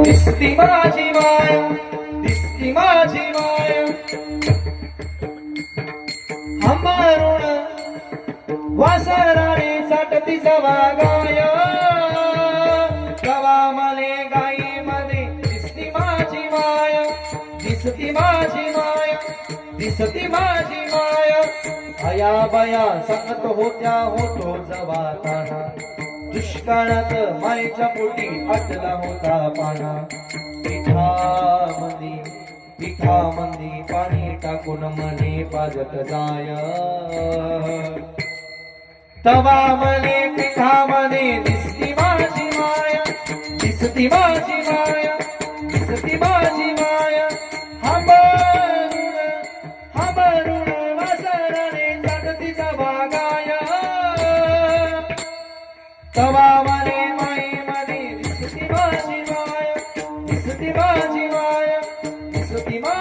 दिसती माझी माया, दिसती माझी माया, हंबरून वासराने साठती जवा गाय, तवा मले गाई मध्ये दिसती माझी माया, दिसती माझी माया, दिसती माझी माया. आया बाया सांगत होत्या होतो जवा ताना, दुष्काळात मायेच्या पोटी आटला होता पाना. पिठामंदी पाणी टाकून मने पाजत जाय, तवा मले पिठामध्ये दिसती माझी माया, दिसती माझी माया, दिसती माझी माया. हंबरून वासराने साठती जवा गाय, तवा मले मायेमध्ये दिसती माझी माया, दिसती माझी माया, दिसती माझी